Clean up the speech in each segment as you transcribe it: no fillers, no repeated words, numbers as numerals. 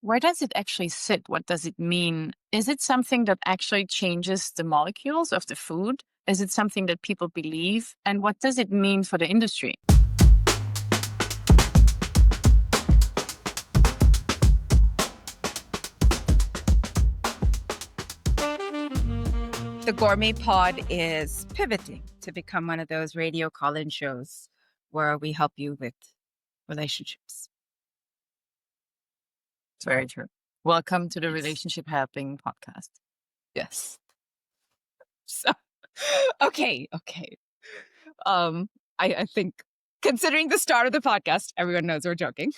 Where does it actually sit? What does it mean? Is it something that actually changes the molecules of the food? Is it something that people believe? And what does it mean for the industry? The Gourmet Pod is pivoting to become one of those radio call-in shows where we help you with relationships. It's very true. Welcome to the Relationship Helping podcast. Yes. So, okay. I think considering the start of the podcast, everyone knows we're joking.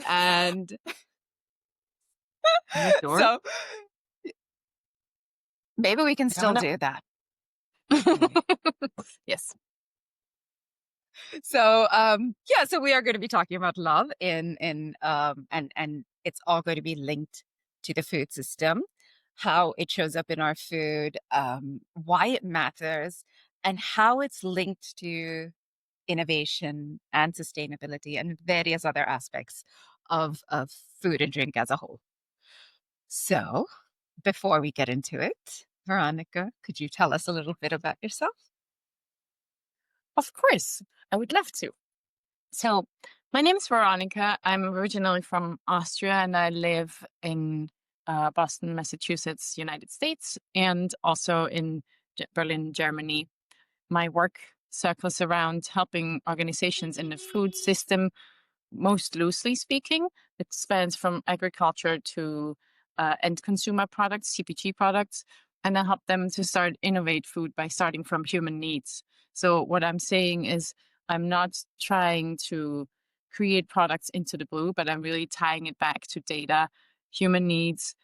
And Sure. so maybe we can still do that. Yes. So so we are going to be talking about love and it's all going to be linked to the food system, how it shows up in our food, why it matters, and how it's linked to innovation and sustainability and various other aspects of food and drink as a whole. So before we get into it, Veronika, could you tell us a little bit about yourself? Of course, I would love to. So, my name is Veronika. I'm originally from Austria and I live in Boston, Massachusetts, United States, and also in Berlin, Germany. My work circles around helping organizations in the food system, most loosely speaking. It spans from agriculture to end consumer products, CPG products, and I help them to start innovate food by starting from human needs. So what I'm saying is I'm not trying to create products into the blue, but I'm really tying it back to data, human needs.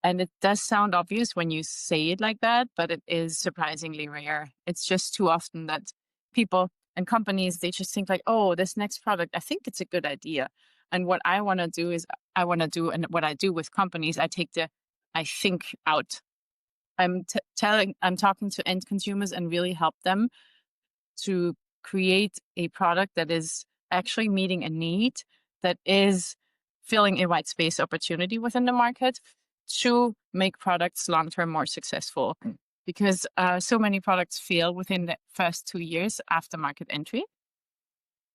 And it does sound obvious when you say it like that, but it is surprisingly rare. It's just too often that people and companies, they just think like, oh, this next product, I think it's a good idea. And what I want to do is and what I do with companies, I take the I think out. I'm talking to end consumers and really help them to create a product that is actually meeting a need, that is filling a white space opportunity within the market to make products long-term more successful. Because so many products fail within the first 2 years after market entry.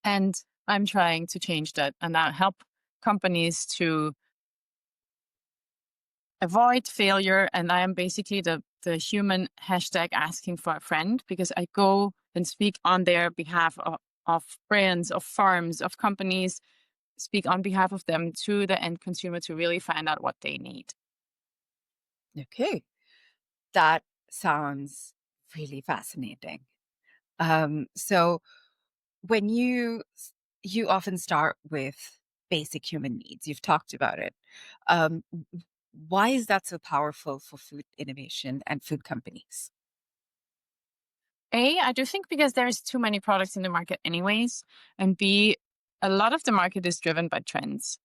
And I'm trying to change that and now help companies to avoid failure. And I am basically the human hashtag asking for a friend, because I go and speak on their behalf of brands, of farms, of companies, speak on behalf of them to the end consumer to really find out what they need. Okay. That sounds really fascinating. So when you often start with basic human needs, you've talked about it. Why is that so powerful for food innovation and food companies? A, I do think because there's too many products in the market anyways. And B, a lot of the market is driven by trends.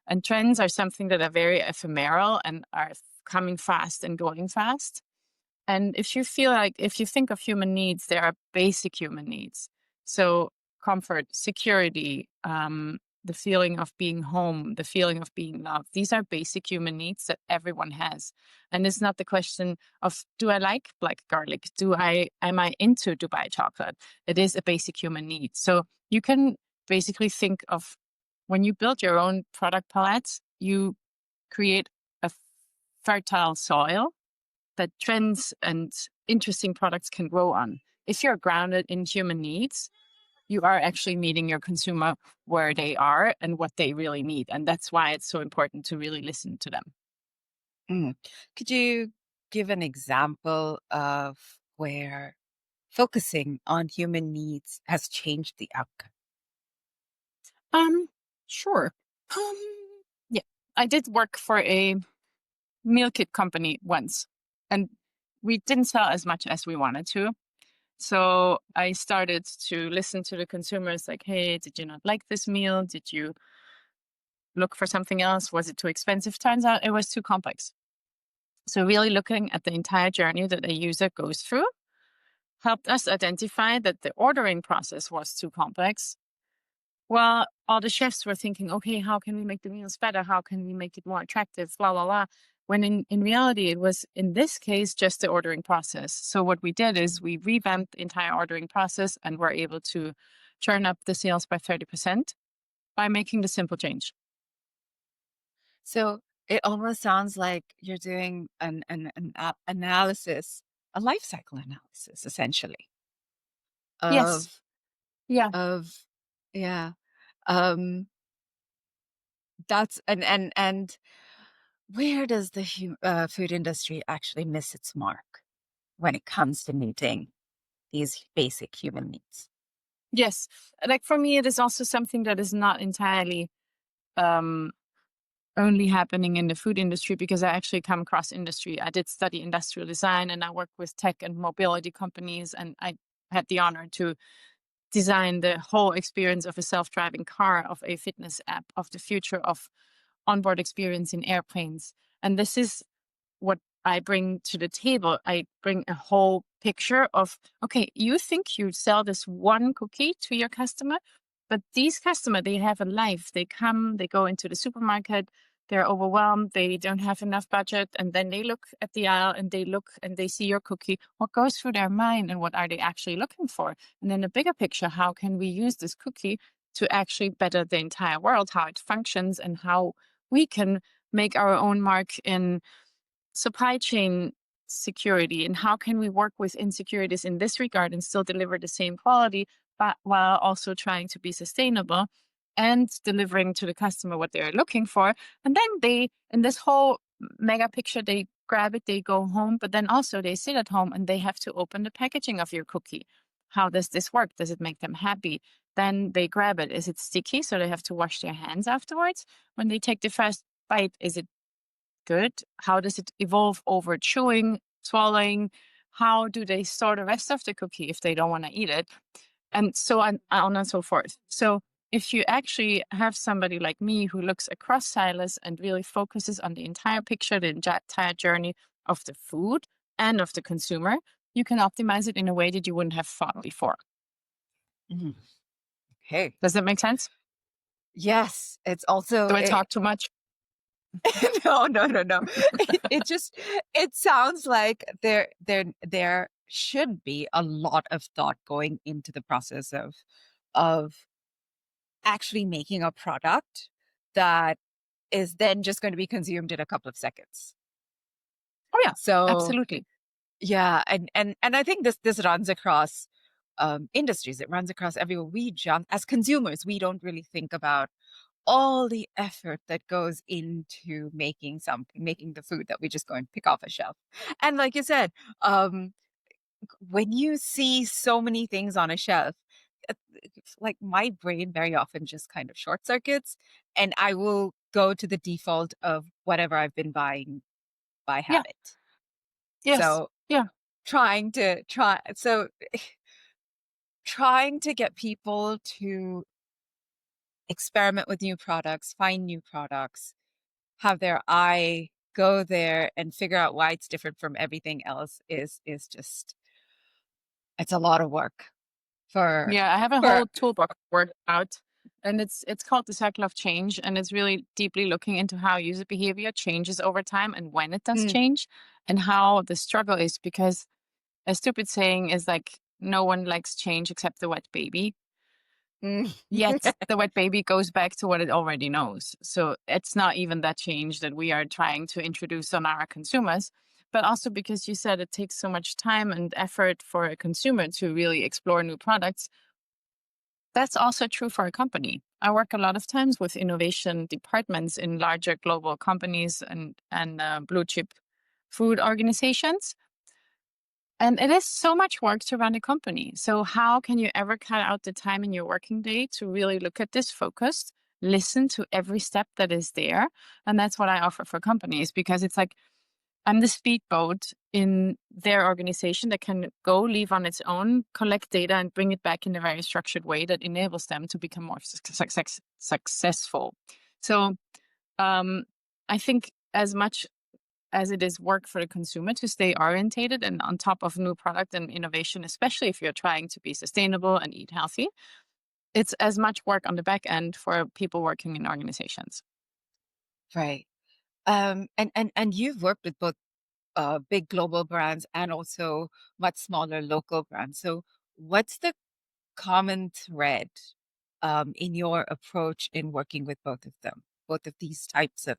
And trends are something that are very ephemeral and are coming fast and going fast. And if you think of human needs, there are basic human needs. So comfort, security, the feeling of being home, the feeling of being loved. These are basic human needs that everyone has. And it's not the question of, do I like black garlic? Am I into Dubai chocolate? It is a basic human need. So you can basically think of, when you build your own product palette, you create a fertile soil that trends and interesting products can grow on. If you're grounded in human needs, you are actually meeting your consumer where they are and what they really need. And that's why it's so important to really listen to them. Mm. Could you give an example of where focusing on human needs has changed the outcome? Sure. Um, yeah, I did work for a meal kit company once, and we didn't sell as much as we wanted to. So I started to listen to the consumers like, hey, did you not like this meal? Did you look for something else? Was it too expensive? Turns out it was too complex. So really looking at the entire journey that a user goes through helped us identify that the ordering process was too complex. Well, all the chefs were thinking, okay, how can we make the meals better? How can we make it more attractive? Blah, blah, blah. When in reality, it was in this case just the ordering process. So what we did is we revamped the entire ordering process and were able to churn up the sales by 30% by making the simple change. So it almost sounds like you're doing analysis, a life cycle analysis, essentially, Yes. of Yeah. of yeah. Um, that's. And where does the food industry actually miss its mark when it comes to meeting these basic human needs? Yes. Like for me, it is also something that is not entirely um, only happening in the food industry because I actually come across industry. I did study industrial design and I work with tech and mobility companies, and I had the honor to design the whole experience of a self-driving car, of a fitness app, of the future of onboard experience in airplanes. And this is what I bring to the table. I bring a whole picture of, okay, you think you sell this one cookie to your customer, but these customer, they have a life. They come, they go into the supermarket, they're overwhelmed, they don't have enough budget, and then they look at the aisle and they look and they see your cookie. What goes through their mind and what are they actually looking for? And then the bigger picture, how can we use this cookie to actually better the entire world, how it functions and how we can make our own mark in supply chain security, and how can we work with insecurities in this regard and still deliver the same quality, but while also trying to be sustainable and delivering to the customer what they're looking for. And then they, in this whole mega picture, they grab it, they go home, but then also they sit at home and they have to open the packaging of your cookie. How does this work? Does it make them happy? Then they grab it. Is it sticky, so they have to wash their hands afterwards? When they take the first bite, is it good? How does it evolve over chewing, swallowing? How do they store the rest of the cookie if they don't want to eat it? And so on and so forth. So if you actually have somebody like me who looks across silos and really focuses on the entire picture, the entire journey of the food and of the consumer, you can optimize it in a way that you wouldn't have thought before. Mhm. Okay. Does that make sense? Yes, it's also Do I talk too much? no, no, no, no. It just it sounds like there should be a lot of thought going into the process of actually making a product that is then just going to be consumed in a couple of seconds. Oh yeah, So absolutely. yeah, and I think this runs across industries. It runs across everywhere. We jump as consumers. We don't really think about all the effort that goes into making the food that we just go and pick off a shelf. And like you said, when you see so many things on a shelf, it's like my brain very often just kind of short circuits, and I will go to the default of whatever I've been buying by Yeah. habit. Yes. So Yeah. trying to get people to experiment with new products, find new products, have their eye go there and figure out why it's different from everything else is just it's a lot of work for Yeah, I have a for whole toolbox worked out, and it's called the cycle of change, and it's really deeply looking into how user behavior changes over time and when it does mm, change, and how the struggle is because a stupid saying is like no one likes change except the wet baby. mm. Yet the wet baby goes back to what it already knows. So it's not even that change that we are trying to introduce on our consumers, but also because you said it takes so much time and effort for a consumer to really explore new products. That's also true for a company. I work a lot of times with innovation departments in larger global companies and blue chip food organizations. And it is so much work to run a company. So how can you ever cut out the time in your working day to really look at this focused, listen to every step that is there? And that's what I offer for companies because it's like I'm the speedboat in their organization that can go, leave on its own, collect data, and bring it back in a very structured way that enables them to become more successful. So um, I think as much as it is work for the consumer to stay orientated and on top of new product and innovation, especially if you're trying to be sustainable and eat healthy, it's as much work on the back end for people working in organizations. Right. And you've worked with both big global brands and also much smaller local brands. So what's the common thread in your approach in working with both of them, both of these types of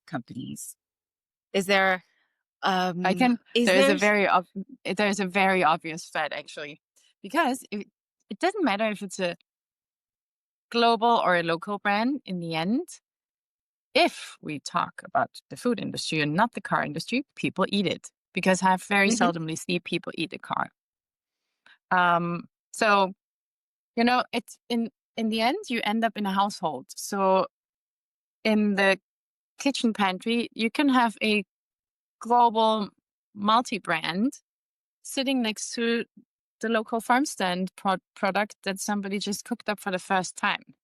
companies? Is there I can. is There is there a there is a very obvious thread actually, because it doesn't matter if it's a global or a local brand. In the end, if we talk about the food industry and not the car industry, people eat it because I very Mhm. seldomly see people eat a car. So it's in the end, you end up in a household. So in the kitchen pantry, you can have a global multi-brand sitting next to the local farm stand product that somebody just cooked up for the first time.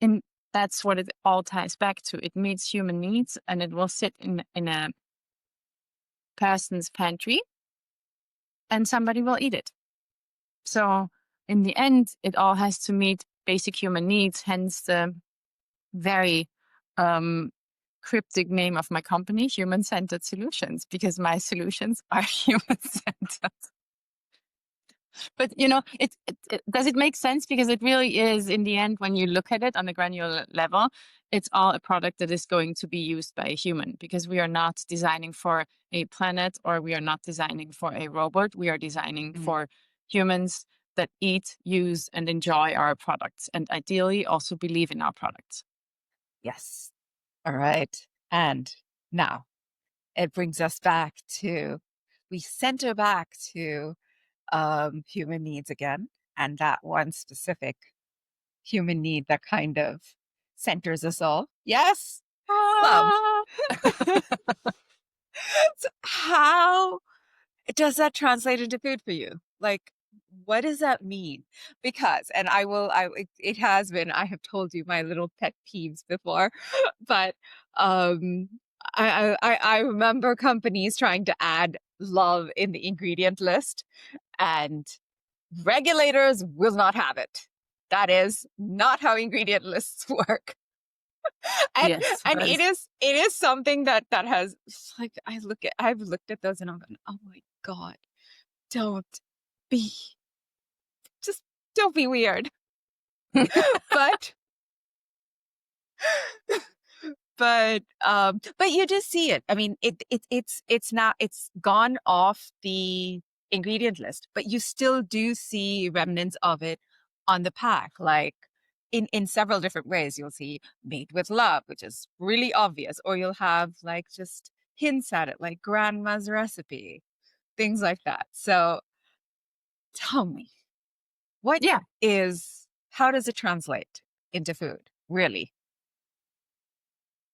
And that's what it all ties back to. It meets human needs, and it will sit in a person's pantry, and somebody will eat it. So in the end, it all has to meet basic human needs, hence the very um, cryptic name of my company, Human Centered Solutions, because my solutions are human centered. But does it make sense? Because it really is, in the end, when you look at it on a granular level, it's all a product that is going to be used by a human, because we are not designing for a planet, or we are not designing for a robot. We are designing Mm, for humans that eat, use, and enjoy our products, and ideally also believe in our products. yes. All right. And now it brings us back to we center back to human needs again, and that one specific human need that kind of centers us all. Yes, love. Ah! So how does that translate into food for you? Like, what does that mean? Because, and it has been, I have told you my little pet peeves before, but um, I remember companies trying to add love in the ingredient list, and regulators will not have it. That is not how ingredient lists work. and Yes, and that is. it is something that has like I've looked at those and I'm going, oh my God, don't be just don't be weird. But but you just see it. I mean, it's not it's gone off the ingredient list, but you still do see remnants of it on the pack, like in several different ways. You'll see made with love, which is really obvious, or you'll have like just hints at it, like grandma's recipe, things like that. So tell me, what Yeah, how does it translate into food, really?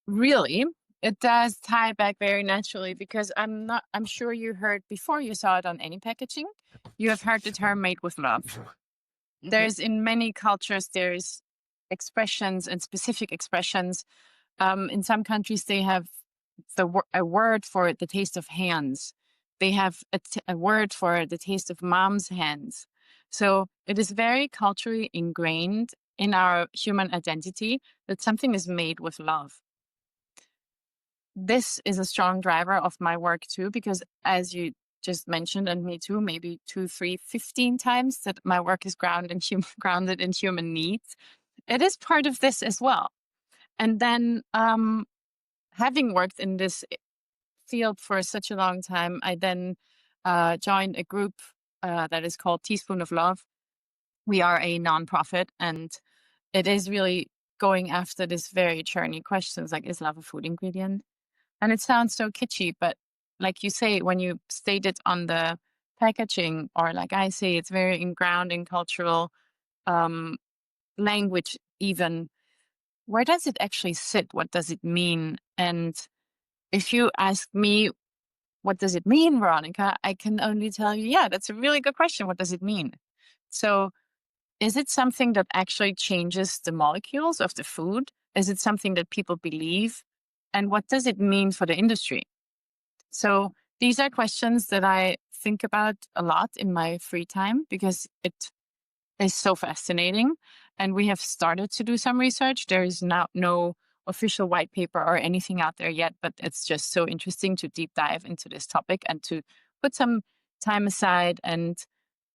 really. It does tie back very naturally, because I'm sure you heard before you saw it on any packaging, you have heard the term made with love. Hmm. There's in many cultures, there's expressions and specific expressions. In some countries, they have a word for the taste of hands. They have a word for the taste of mom's hands. So it is very culturally ingrained in our human identity that something is made with love. This is a strong driver of my work too, because as you just mentioned, and me too, maybe 2, 3, 15 times, that my work is grounded in human needs. It is part of this as well. And then, having worked in this field for such a long time, I then joined a group that is called Teaspoon of Love. We are a nonprofit, and it is really going after this very churny questions, like, is love a food ingredient? And it sounds so kitschy, but like you say, when you state it on the packaging, or like I say, it's very inground in cultural um, language, even. Where does it actually sit? What does it mean? And if you ask me, what does it mean, Veronica? I can only tell you, yeah, that's a really good question. What does it mean? So, is it something that actually changes the molecules of the food? Is it something that people believe? And what does it mean for the industry? So these are questions that I think about a lot in my free time, because it is so fascinating. And we have started to do some research. There is now no official white paper or anything out there yet, but it's just so interesting to deep dive into this topic and to put some time aside and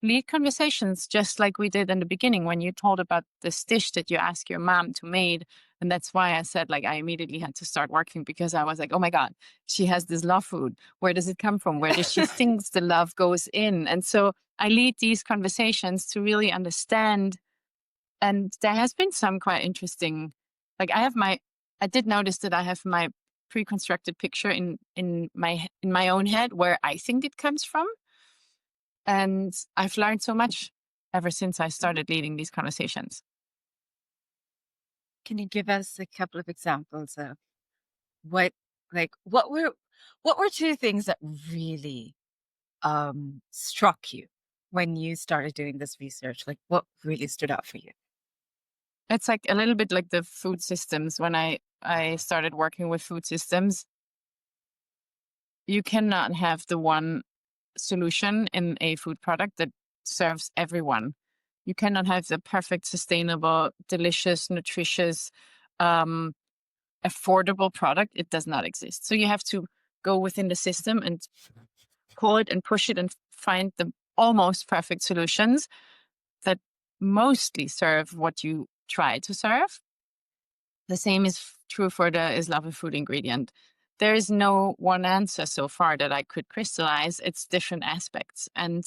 lead conversations, just like we did in the beginning when you told about this dish that you asked your mom to make. And that's why I said, like, I immediately had to start working, because I was like, oh my God, she has this love food. Where does it come from? Where does she think the love goes in? And so I lead these conversations to really understand. And there has been some quite interesting, like I did notice that I have my pre-constructed picture in my own head where I think it comes from. And I've learned so much ever since I started leading these conversations. Can you give us a couple of examples of what, like, what were two things that really struck you when you started doing this research? Like, what really stood out for you? It's like a little bit like the food systems. When I started working with food systems, you cannot have the one solution in a food product that serves everyone. You cannot have the perfect, sustainable, delicious, nutritious, um, affordable product. It does not exist. So you have to go within the system and pull it and push it and find the almost perfect solutions that mostly serve what you try to serve. The same is true for the Islamic food ingredient. There is no one answer so far that I could crystallize. It's different aspects. And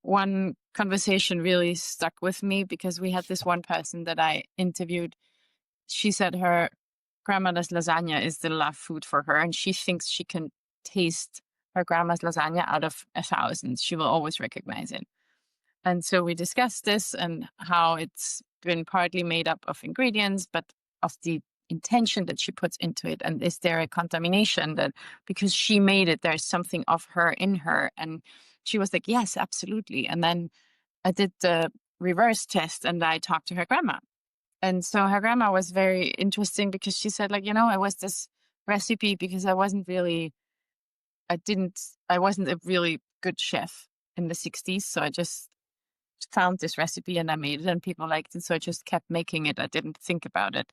one conversation really stuck with me because we had this one person that I interviewed. She said her grandmother's lasagna is the love food for her, and she thinks she can taste her grandma's lasagna out of 1,000. She will always recognize it. And so we discussed this and how it's been partly made up of ingredients, but of the intention that she puts into it. And is there a contamination that because she made it, there's something of her in her? And she was like, yes, absolutely. And then I did the reverse test and I talked to her grandma. And so her grandma was very interesting because she said, like, it was this recipe because I didn't, I wasn't a really good chef in the 60s. So I just found this recipe and I made it and people liked it. So I just kept making it. I didn't think about it.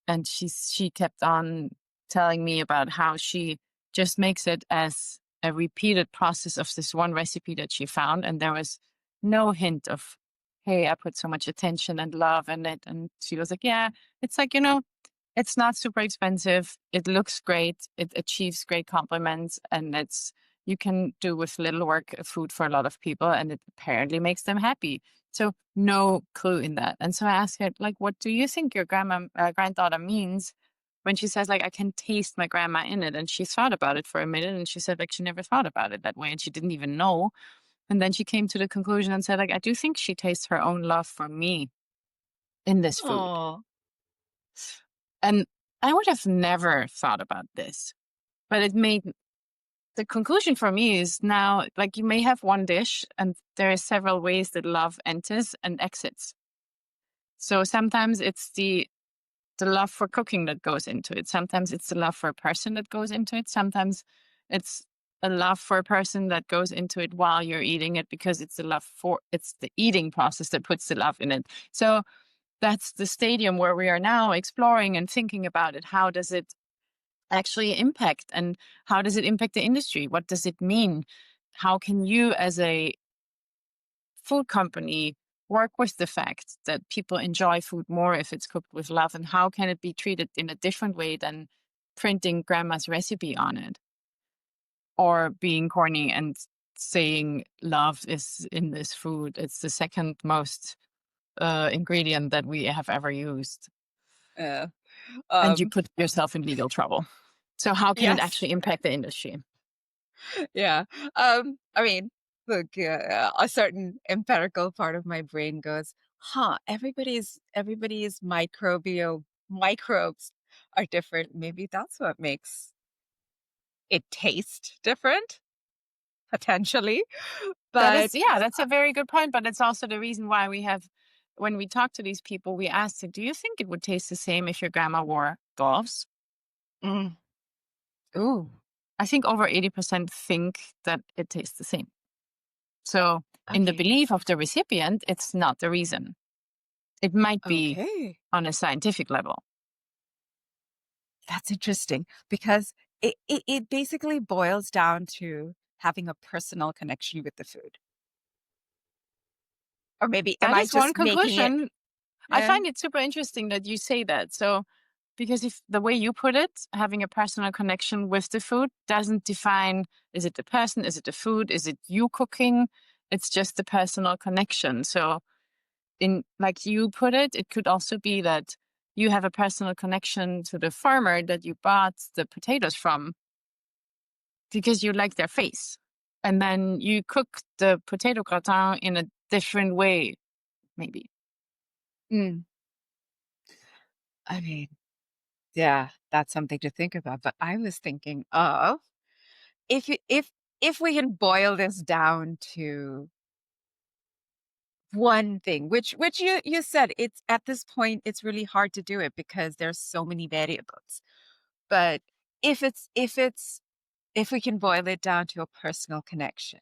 And she kept on telling me about how she just makes it as a repeated process of this one recipe that she found. And there was no hint of, hey, I put so much attention and love in it. And she was like, yeah, it's like, it's not super expensive. It looks great. It achieves great compliments, and you can do with little work food for a lot of people, and it apparently makes them happy. So no clue in that. And so I asked her, like, what do you think your granddaughter means when she says, like, I can taste my grandma in it? And she thought about it for a minute, and she said, like, she never thought about it that way, and she didn't even know. And then she came to the conclusion and said, like, I do think she tastes her own love for me in this food. Oh, And I would have never thought about this, but it made the conclusion for me is now, like, you may have one dish and there are several ways that love enters and exits. So sometimes it's the love for cooking that goes into it. Sometimes it's the love for a person that goes into it. Sometimes it's a love for a person that goes into it while you're eating it because it's the eating process that puts the love in it. So that's the stadium where we are now exploring and thinking about it. How does it actually impact, and how does it impact the industry? What does it mean? How can you as a food company work with the fact that people enjoy food more if it's cooked with love, and how can it be treated in a different way than printing grandma's recipe on it or being corny and saying love is in this food? It's the second most ingredient that we have ever used, yeah. and you Um, put yourself in legal trouble. So how can it yes. actually impact the industry? Yeah. I mean, look, a certain empirical part of my brain goes, huh, everybody's microbes are different. Maybe that's what makes it taste different, potentially. That is, But yeah, that's a very good point. But it's also the reason why when we talk to these people, we ask them, do you think it would taste the same if your grandma wore gloves? mm, ooh, I think over 80% think that it tastes the same. So In the Okay. belief of the recipient, it's not the reason. It might be Okay. on a scientific level. That's interesting because it basically boils down to having a personal connection with the food. Or maybe am That I is one just making it conclusion. I eh? find it super interesting that you say that. So, because if the way you put it, having a personal connection with the food doesn't define, is it the person, is it the food, is it you cooking? It's just the personal connection. So, in like you put it, it could also be that you have a personal connection to the farmer that you bought the potatoes from because you like their face. And then you cook the potato gratin in a different way, maybe. Mm, I mean, yeah, that's something to think about. But I was thinking of if you if we can boil this down to one thing, which you said it's at this point it's really hard to do it because there's so many variables. But if we can boil it down to a personal connection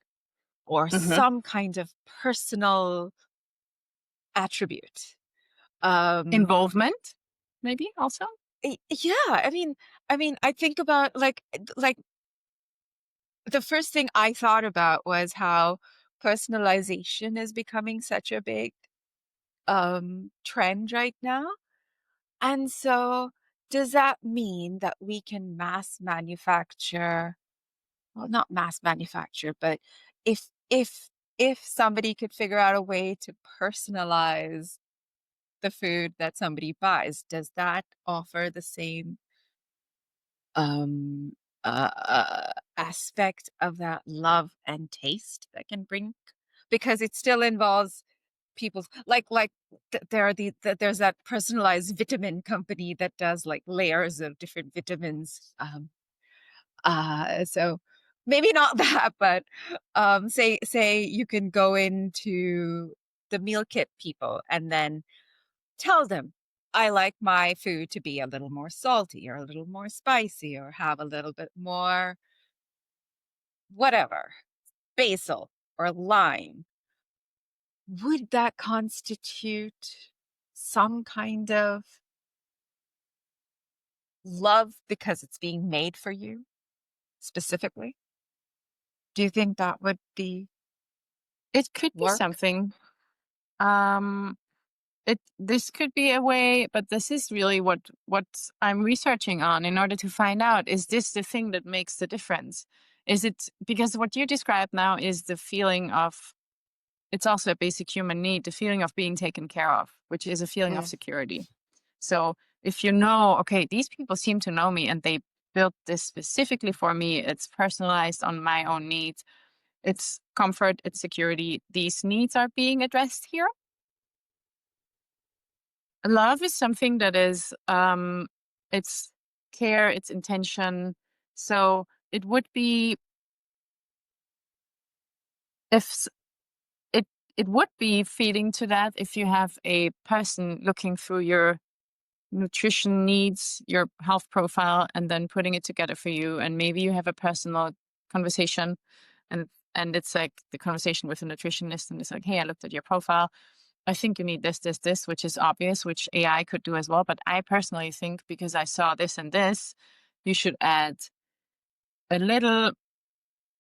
or Hmm. some kind of personal attribute. Um Involvement, maybe also. yeah, I mean I think about like the first thing I thought about was how personalization is becoming such a big trend right now. And so does that mean that we can mass manufacture, well, not mass manufacture, but if somebody could figure out a way to personalize the food that somebody buys, does that offer the same um aspect of that love and taste that can bring, because it still involves people's there are there's that personalized vitamin company that does like layers of different vitamins, so maybe not that, but say you can go into the meal kit people and then tell them, I like my food to be a little more salty or a little more spicy or have a little bit more whatever, basil or lime. Would that constitute some kind of love because it's being made for you specifically? Do you think that would be It could be work? something. Um, this could be a way, but this is really what I'm researching on in order to find out, is this the thing that makes the difference? Is it because what you described now is the feeling of, it's also a basic human need, the feeling of being taken care of, which is a feeling of Mm, security. So if you know, okay, these people seem to know me and they built this specifically for me, it's personalized on my own needs, it's comfort, it's security, these needs are being addressed here. Love is something that is, it's care, it's intention. So it would be, if it it would be feeding to that if you have a person looking through your nutrition needs, your health profile, and then putting it together for you. And maybe you have a personal conversation, and it's like the conversation with a nutritionist, and it's like, hey, I looked at your profile. I think you need this, which is obvious, which AI could do as well. But I personally think because I saw this and this, you should add a little,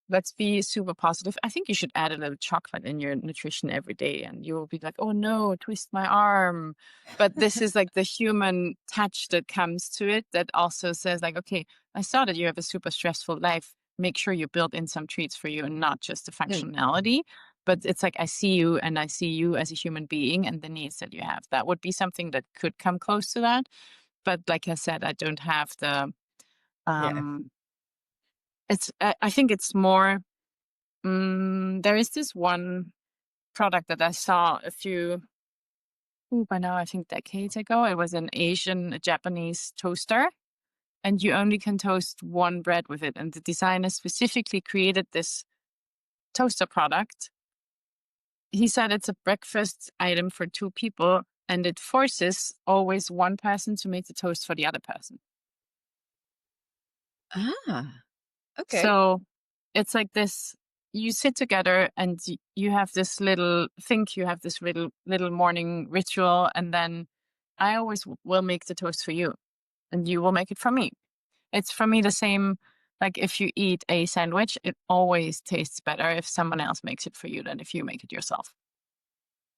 let's be super positive. I think you should add a little chocolate in your nutrition every day, and you will be like, oh no, twist my arm. But this is like the human touch that comes to it that also says, like, okay, I saw that you have a super stressful life. Make sure you build in some treats for you and not just the mm, functionality. But it's like, I see you and I see you as a human being and the needs that you have. That would be something that could come close to that. But like I said, I don't have the, yeah. um, I think it's more, there is this one product that I saw a few, by now I think decades ago. It was an Asian, a Japanese toaster, and you only can toast one bread with it. And the designer specifically created this toaster product. He said it's a breakfast item for two people, and it forces always one person to make the toast for the other person. Ah, okay. So it's like this. you sit together and you have this little think you have this little morning ritual, and then I always will make the toast for you, and you will make it for me. It's for me the same. Like if you eat a sandwich, it always tastes better if someone else makes it for you than if you make it yourself.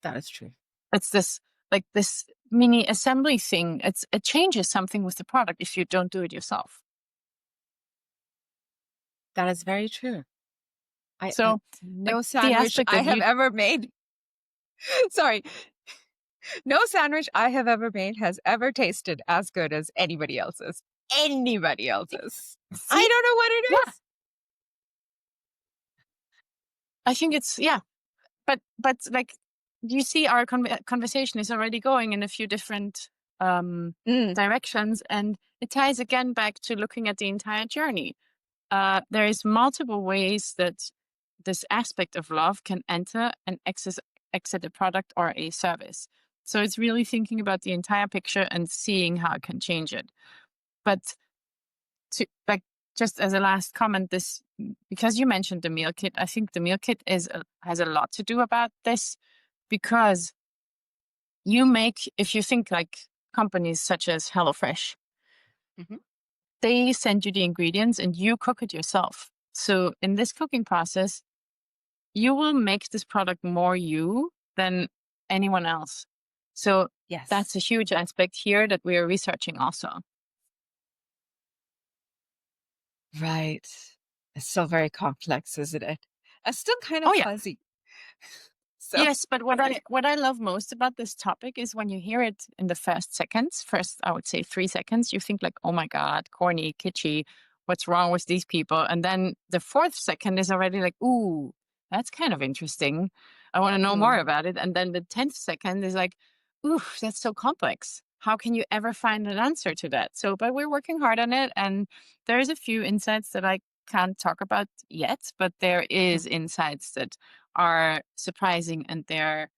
That is true. It's this like this mini assembly thing. It changes something with the product if you don't do it yourself. That is very true. So like No the sandwich aspect I that have you ever made. Sorry, no sandwich I have ever made has ever tasted as good as anybody else's. Anybody else's. I see, don't know what it yeah, is. I think it's yeah. But like you see, our conversation is already going in a few different um, Mm, directions, and it ties again back to looking at the entire journey. There is multiple ways that this aspect of love can enter and exit a product or a service. So it's really thinking about the entire picture and seeing how it can change it. But to like just as a last comment, this because you mentioned the meal kit, I think the meal kit has a lot to do about this because you make if you think like companies such as HelloFresh, mhm. they send you the ingredients and you cook it yourself. So in this cooking process, you will make this product more you than anyone else. So Yes. that's a huge aspect here that we are researching also. Right. It's still very complex, isn't it? It's still kind Oh of yeah. fuzzy. So, Yes, but what I love most about this topic is when you hear it in the first seconds, first I would say 3 seconds, you think like, oh my God, corny, kitschy, what's wrong with these people? And then the fourth second is already like, ooh, that's kind of interesting. I want to know more mm, about it. And then the 10th second is like, ooh, that's so complex. How can you ever find an answer to that? So, but we're working hard on it, and there's a few insights that I can't talk about yet, but there mm. is insights that are surprising, and they're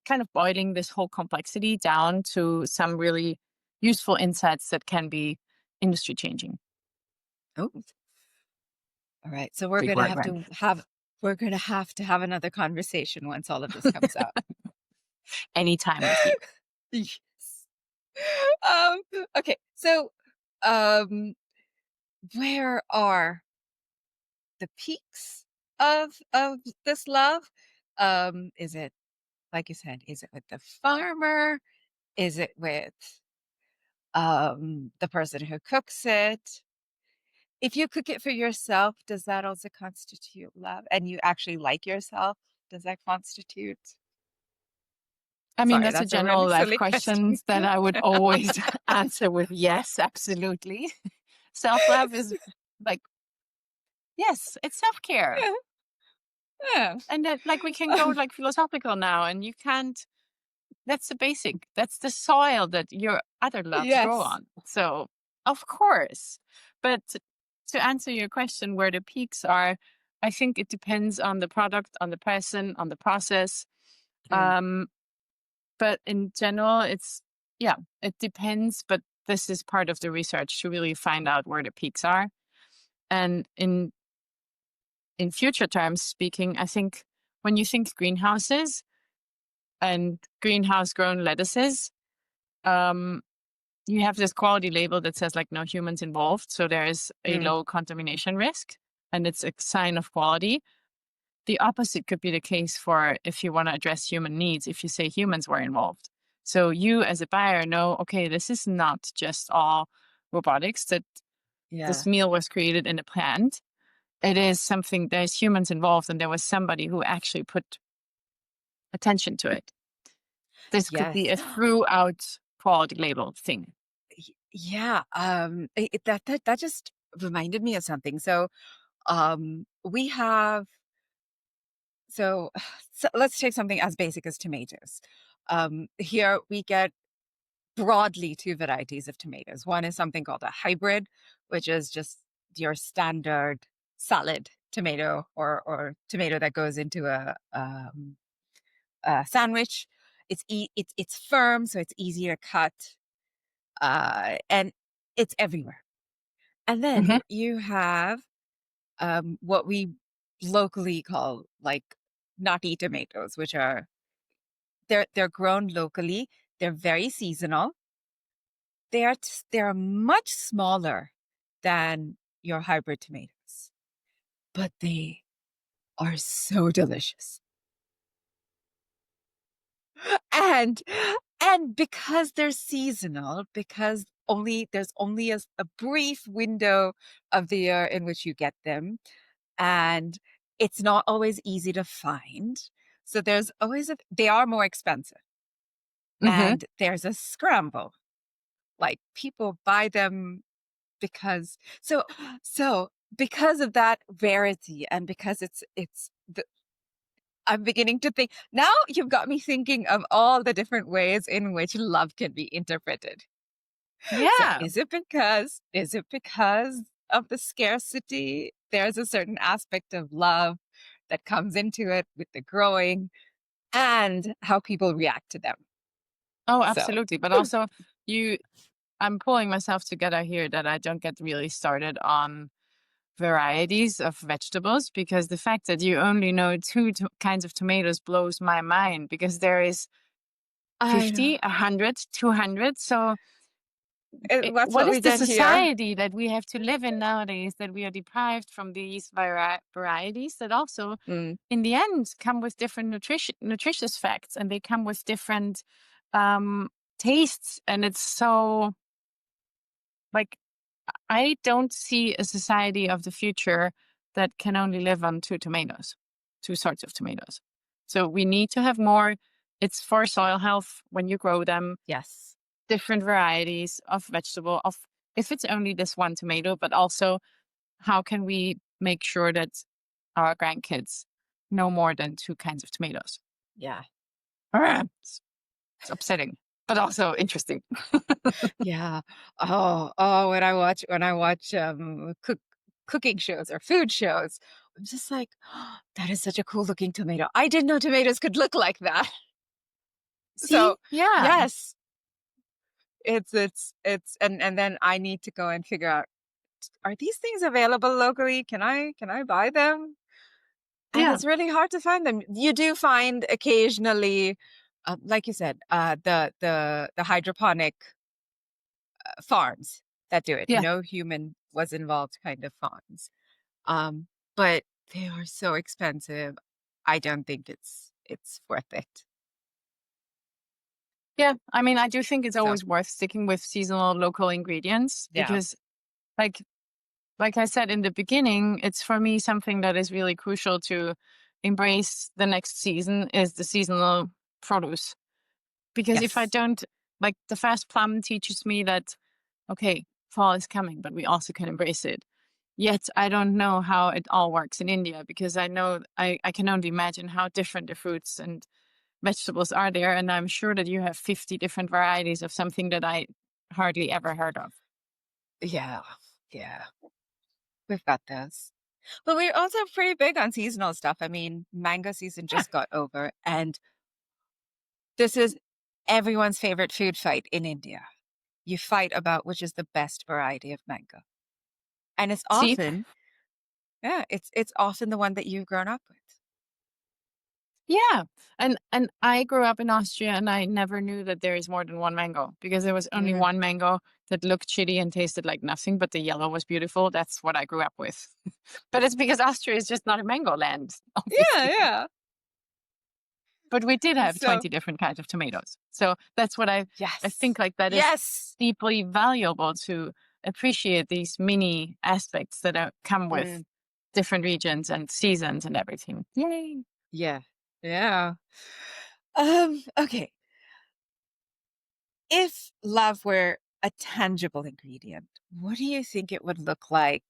kind of boiling this whole complexity down to some really useful insights that can be industry changing. Oh, all right. So Big word, right? we're gonna have to have another conversation once all of this comes out. Anytime with you. Yes. Um, okay. So, um, where are the peaks of this love? Is it like you said, is it with the farmer? Is it with the person who cooks it? If you cook it for yourself, does that also constitute love? And you actually like yourself, does that constitute? I mean, Sorry, that's a that's a general really life silly question. question that I would always answer with yes, absolutely. Self love is like, yes, it's self care. Yeah, yeah. And that, like, we can go like philosophical now, and you can't, that's the basic, that's the soil that your other loves grow Yes. on. So, of course. But to answer your question, where the peaks are, I think it depends on the product, on the person, on the process. Mm, Um, but in general, it's, yeah, it depends. But this is part of the research to really find out where the peaks are. And in future terms speaking, I think when you think greenhouses and greenhouse grown lettuces, um, you have this quality label that says like no humans involved. So there is a mm, low contamination risk, and it's a sign of quality. The opposite could be the case for if you want to address human needs, if you say humans were involved. So you as a buyer know, okay, this is not just all robotics, that this yeah. meal was created in a plant. It is something, there's humans involved, and there was somebody who actually put attention to it. This could be Yes. a throughout quality label thing. Yeah. That just reminded me of something. So, we have so, so let's take something as basic as tomatoes. Here we get broadly two varieties of tomatoes. One is something called a hybrid, which is just your standard salad tomato or tomato that goes into a sandwich. It's firm, so it's easy to cut, and it's everywhere. And then Hmm. you have what we locally called like nutty tomatoes, which are they're grown locally. They're very seasonal. They're much smaller than your hybrid tomatoes, but they are so delicious. And because they're seasonal, because there's only a brief window of the year in which you get them, and it's not always easy to find. So there's always they are more expensive, Hmm. and there's a scramble. Like people buy them because because of that rarity, and because I'm beginning to think now. You've got me thinking of all the different ways in which love can be interpreted. So Yeah. is it because of the scarcity? There's a certain aspect of love that comes into it with the growing and how people react to them. Oh, So absolutely. But also, you, I'm pulling myself together here that I don't get really started on varieties of vegetables, because the fact that you only know kinds of tomatoes blows my mind, because there is I know 50, 100, 200. So that's what what is we the get here. society that we have to live in nowadays, that we are deprived from these varieties that also Mm, in the end come with different nutritious facts, and they come with different um tastes, and it's so like I don't see a society of the future that can only live on two tomatoes, two sorts of tomatoes. So we need to have more. It's for soil health when you grow them, yes. different varieties of vegetable, of if it's only this one tomato, but also how can we make sure that our grandkids know more than two kinds of tomatoes? Yeah. It's upsetting, but also interesting. Yeah. When I watch cooking shows or food shows, I'm just like, "Oh, that is such a cool looking tomato. I didn't know tomatoes could look like that." So See? Yeah. yes, and then I need to go and figure out, are these things available locally? Can I buy them? And Yeah. it's really hard to find them. You do find occasionally, like you said, the hydroponic farms that do it. Yeah. No human was involved kind of farms. Um, but they are so expensive. I don't think it's worth it. Yeah. I mean, I do think it's So always worth sticking with seasonal local ingredients, yeah. because like like I said in the beginning, it's for me something that is really crucial to embrace the next season is the seasonal produce. Because if I Yes. don't, like the fast plum teaches me that, okay, fall is coming, but we also can embrace it. Yet I don't know how it all works in India, because I know I can only imagine how different the fruits and vegetables are there. And I'm sure that you have 50 different varieties of something that I hardly ever heard of. Yeah. Yeah. We've got those. But we're also pretty big on seasonal stuff. I mean, mango season Yeah. just got over, and this is everyone's favorite food fight in India. You fight about which is the best variety of mango. And it's See? often, yeah, it's often the one that you've grown up with. Yeah. And I grew up in Austria, and I never knew that there is more than one mango, because there was only Mm. one mango that looked shitty and tasted like nothing, but the yellow was beautiful. That's what I grew up with. But it's because Austria is just not a mango land, Yeah, obviously. yeah. But we did have So 20 different kinds of tomatoes. So that's what I yes. think like that is Yes. deeply valuable to appreciate these mini aspects that come with Mm. different regions and seasons and everything. Yay. Yeah. Yeah. Okay. If love were a tangible ingredient, what do you think it would look like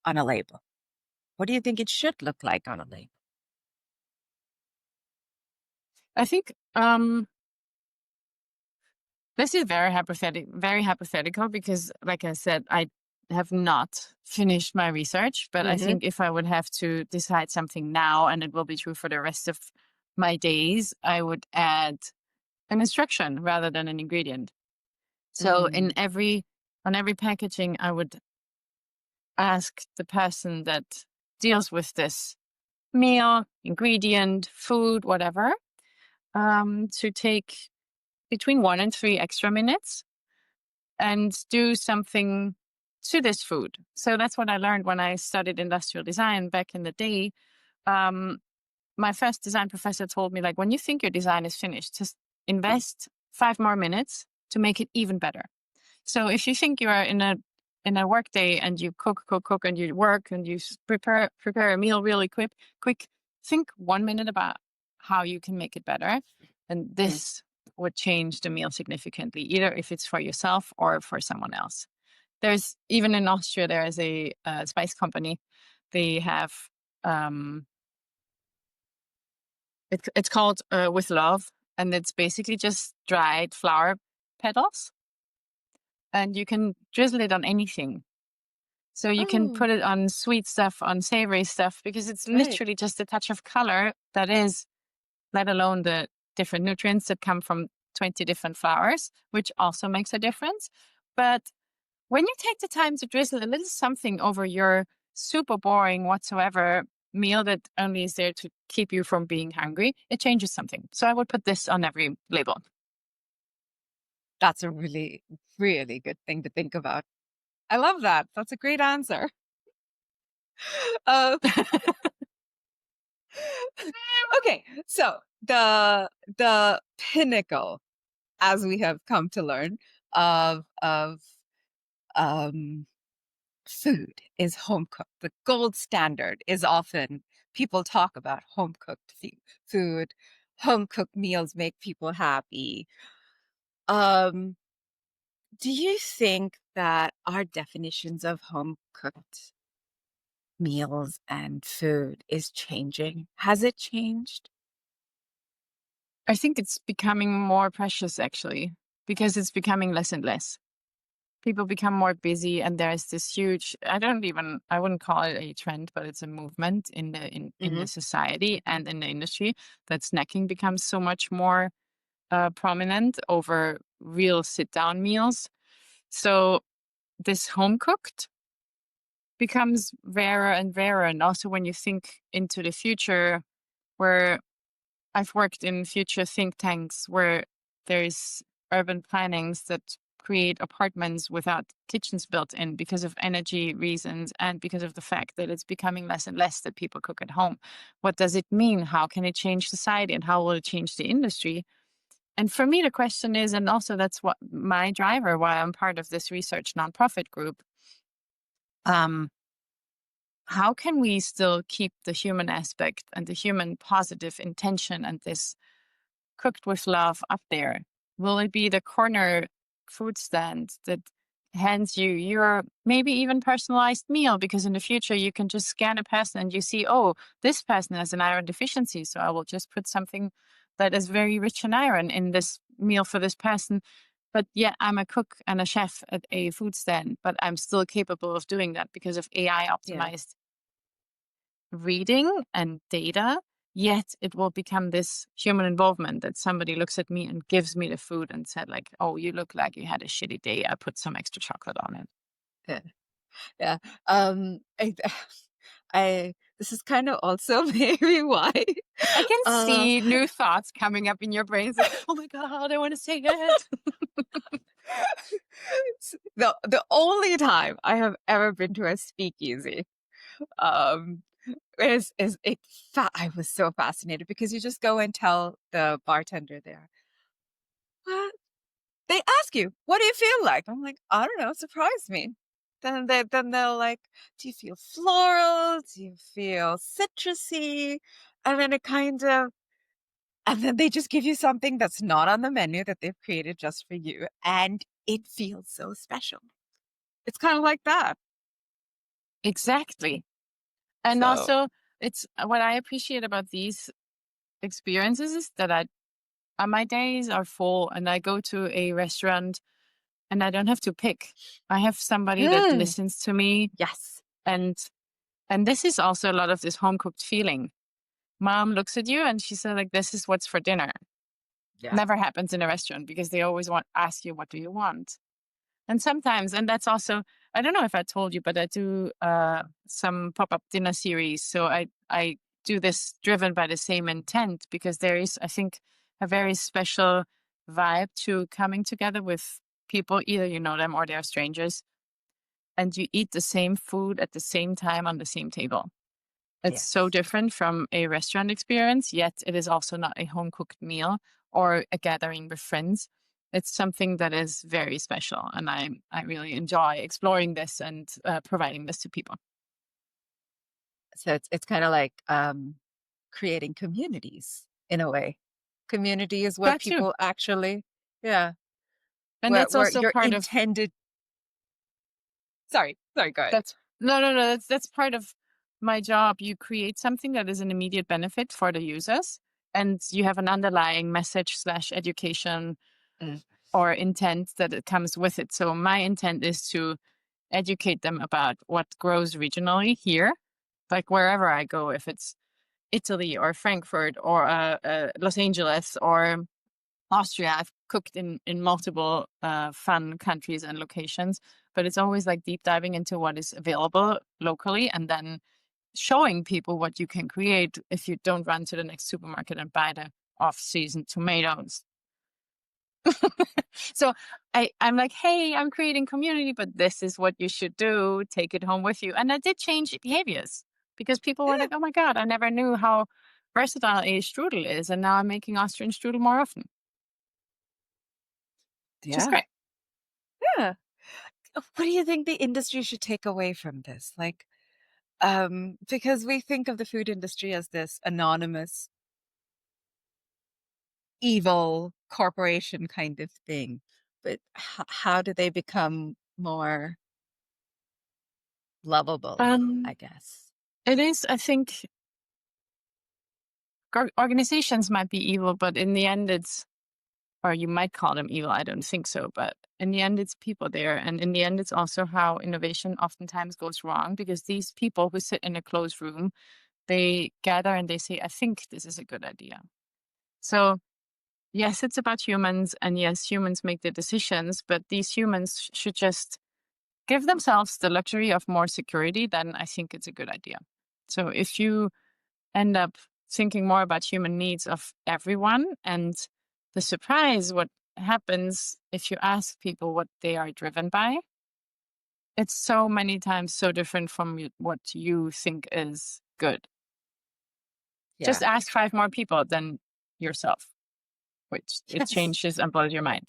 on a label? What do you think it should look like on a label? I think this is very hypothetical, because like I said, I have not finished my research, but I Mm-hmm. think if I would have to decide something now, and it will be true for the rest of my days, I would add an instruction rather than an ingredient. So Mm. on every packaging, I would ask the person that deals with this meal, ingredient, food, whatever, to take between 1 and 3 extra minutes and do something to this food. So that's what I learned when I studied industrial design back in the day. Um, my first design professor told me, like, when you think your design is finished, just invest 5 more minutes to make it even better. So if you think you are in a work day and you cook, and you work and you prepare a meal really quick, think 1 minute about how you can make it better, and Mm. this would change the meal significantly, either if it's for yourself or for someone else. There's even in Austria, there is a spice company. They have um, it's called With Love, and it's basically just dried flower petals, and you can drizzle it on anything. So you can Oh, put it on sweet stuff, on savory stuff, because it's right. literally just a touch of color that is, let alone the different nutrients that come from 20 different flowers, which also makes a difference. But when you take the time to drizzle a little something over your super boring whatsoever meal that only is there to keep you from being hungry, it changes something. So I would put this on every label. That's a really, really good thing to think about. I love that. That's a great answer. Uh, okay, so the pinnacle, as we have come to learn, of um food is home cooked. The gold standard is often people talk about home cooked food. Home cooked meals make people happy. Um, do you think that our definitions of home cooked meals and food is changing? Has it changed? I think it's becoming more precious actually, because it's becoming less and less. People become more busy, and there's this huge, I wouldn't call it a trend, but it's a movement in Hmm. the society and in the industry, that snacking becomes so much more prominent over real sit down meals. So this home cooked becomes rarer and rarer. And also when you think into the future, where I've worked in future think tanks where there's urban plannings that create apartments without kitchens built in because of energy reasons and because of the fact that it's becoming less and less that people cook at home. What does it mean? How can it change society, and how will it change the industry? And for me, the question is, and also that's what my driver, why I'm part of this research nonprofit group. Um, how can we still keep the human aspect and the human positive intention and this cooked with love up there? Will it be the corner food stand that hands you your maybe even personalized meal? Because in the future, you can just scan a person and you see, oh, this person has an iron deficiency. So I will just put something that is very rich in iron in this meal for this person. But yeah, I'm a cook and a chef at a food stand, but I'm still capable of doing that because of AI Yeah, optimized reading and data, yet it will become this human involvement that somebody looks at me and gives me the food and said, like, oh, you look like you had a shitty day. I put some extra chocolate on it. yeah, yeah. I, I this is kind of also maybe why. I can Uh, see new thoughts coming up in your brain. It's like, oh my God, I want to say it. the only time I have ever been to a speakeasy, um, is it. I was so fascinated because you just go and tell the bartender there, what? They ask you, what do you feel like? I'm like, I don't know, surprise me. Then they're like, do you feel floral? Do you feel citrusy? And then it kind of, and then they just give you something that's not on the menu that they've created just for you. And it feels so special. It's kind of like that. Exactly. And So, also, it's what I appreciate about these experiences is that my days are full and I go to a restaurant and I don't have to pick. I have somebody that mm, listens to me, yes. and this is also a lot of this home cooked feeling. Mom looks at you and she said, like, this is what's for dinner. Yeah. Never happens in a restaurant because they always want ask you, what do you want? And sometimes, and that's also, I don't know if I told you, but I do some pop-up dinner series. So I do this driven by the same intent because there is, I think, a very special vibe to coming together with people. Either you know them or they're strangers, and you eat the same food at the same time on the same table. It's so Yes. different from a restaurant experience, yet it is also not a home cooked meal or a gathering with friends. It's something that is very special, and I really enjoy exploring this and providing this to people. So it's kind of like creating communities in a way. Community is where That too, people actually, yeah, and that's where also your part of intended. Sorry, go ahead. that's no. That's part of my job. You create something that is an immediate benefit for the users, and you have an underlying message slash education Mm, or intent that it comes with it. So my intent is to educate them about what grows regionally here, like wherever I go, if it's Italy or Frankfurt or Los Angeles or Austria. I've cooked in multiple fun countries and locations, but it's always like deep diving into what is available locally and then showing people what you can create if you don't run to the next supermarket and buy the off-season tomatoes. So I'm like, hey, I'm creating community, but this is what you should do. Take it home with you. And that did change behaviors because people were yeah, like, oh my God, I never knew how versatile a strudel is. And now I'm making Austrian strudel more often, which is yeah, great. yeah. What do you think the industry should take away from this? Like, because we think of the food industry as this anonymous, evil corporation kind of thing, but how do they become more lovable, I Um, guess? it is, I think, organizations might be evil, but in the end, it's, or you might call them evil. I don't think so. But in the end, it's people there. And in the end, it's also how innovation oftentimes goes wrong because these people who sit in a closed room, they gather and they say, I think this is a good idea. So, yes, it's about humans. And yes, humans make the decisions, but these humans should just give themselves the luxury of more security. Then I think it's a good idea. So, if you end up thinking more about human needs of everyone and the surprise what happens if you ask people what they are driven by, it's so many times so different from what you think is good. Just Yeah, ask five more people than yourself, which it yes, changes and blows your mind.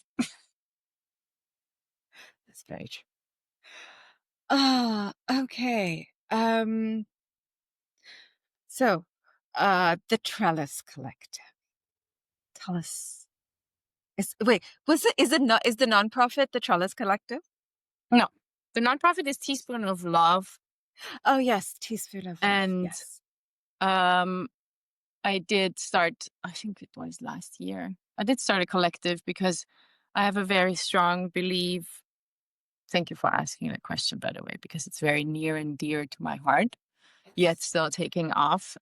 that's very true. Ah, okay. So, the Trellis Collective. Tell us. Wait, is it not, is the nonprofit the Trellis Collective? No, the nonprofit is Teaspoon of Love, Oh yes, Teaspoon of Love. and Yes. um, I did start. I think it was last year. I did start a collective because I have a very strong belief. Thank you for asking that question, by the way, because it's very near and dear to my heart, yet Yes. still taking off.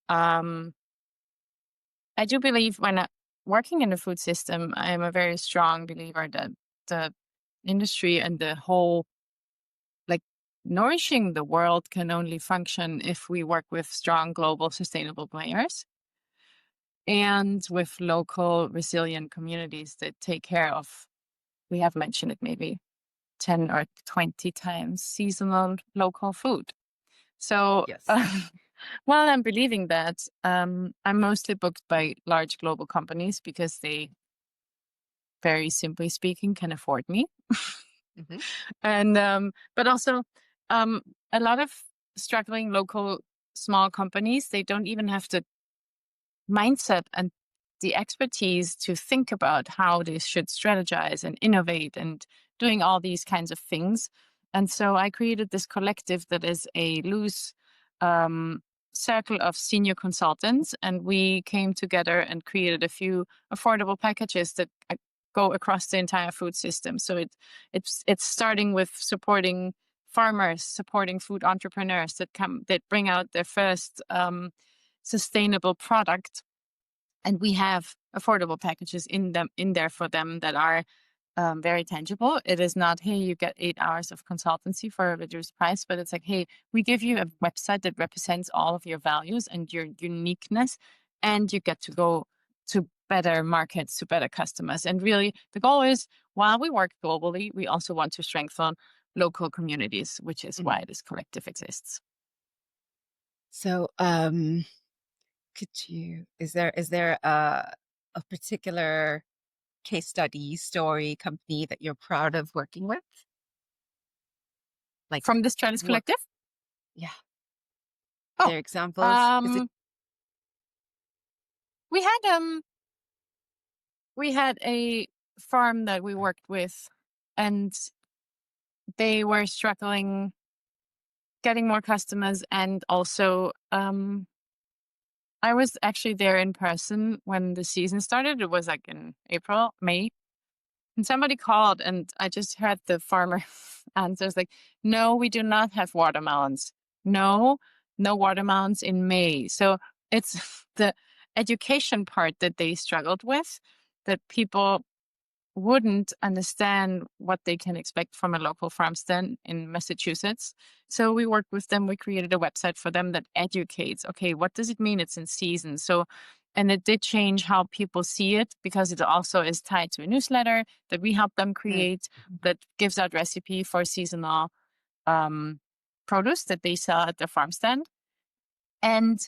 I do believe when working in the food system, I am a very strong believer that the industry and the whole, like, nourishing the world can only function if we work with strong global sustainable players and with local resilient communities that take care of, we have mentioned it maybe 10 or 20 times, seasonal local food. So, Yes. while I'm believing that, I'm mostly booked by large global companies because they, very simply speaking, can afford me. Hmm. And but also, um, a lot of struggling local small companies, they don't even have the mindset and the expertise to think about how they should strategize and innovate and doing all these kinds of things. And so I created this collective that is a loose um, circle of senior consultants, and we came together and created a few affordable packages that go across the entire food system. So it's starting with supporting farmers, supporting food entrepreneurs that bring out their first sustainable product, and we have affordable packages in there for them that are very tangible. It is not, hey, you get 8 hours of consultancy for a reduced price, but it's like, hey, we give you a website that represents all of your values and your uniqueness, and you get to go to better markets, to better customers. And really, the goal is, while we work globally, we also want to strengthen local communities, which is Mhm. why this collective exists. So, is there a particular case study, story, company that you're proud of working with? Like From the Stratus what? Collective? Yeah, Oh, their examples. Is it um, we had a farm that we worked with, and they were struggling getting more customers, and also I was actually there in person when the season started. It was like in April, May. And somebody called, and I just heard the farmer answers like, no, we do not have watermelons. No, no watermelons in May. So it's the education part that they struggled with, that people wouldn't understand what they can expect from a local farm stand in Massachusetts. So we worked with them. We created a website for them that educates, okay, what does it mean it's in season? So, and it did change how people see it, because it also is tied to a newsletter that we help them Mm. create, that gives out recipe for seasonal um, produce that they sell at their farm stand. And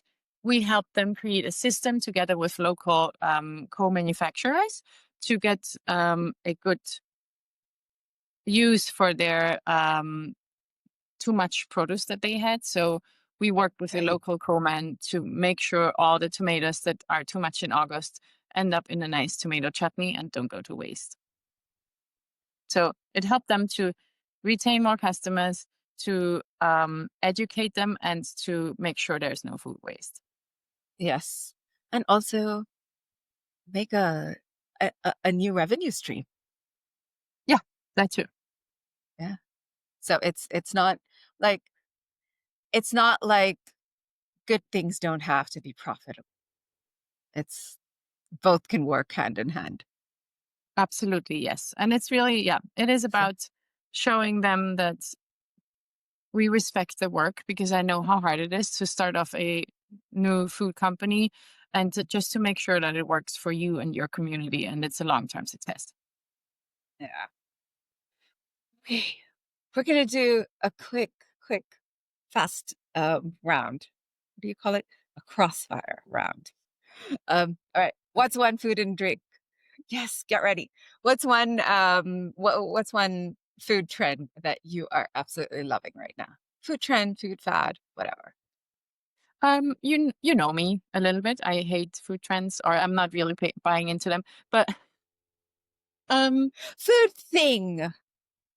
we help them create a system together with local co-manufacturers to get a good use for their too much produce that they had. So we worked with a Right. local co-man to make sure all the tomatoes that are too much in August end up in a nice tomato chutney and don't go to waste. So it helped them to retain more customers, to educate them, and to make sure there's no food waste. Yes, and also make a new revenue stream. Yeah, that too. Yeah. So like it's not like good things don't have to be profitable. It's both can work hand in hand. Absolutely, yes. And it's really, yeah, it is So about showing them that we respect the work, because I know how hard it is to start off a new food company, and just to make sure that it works for you and your community and it's a long-term success. yeah. Okay. We're gonna do a quick, fast round. What do you call it? A crossfire round. All right. What's one food and drink? Yes, get ready. What's one food trend that you are absolutely loving right now? Food trend, food fad, whatever. You know me a little bit. I hate food trends, or I'm not really buying into them. But um, Food thing,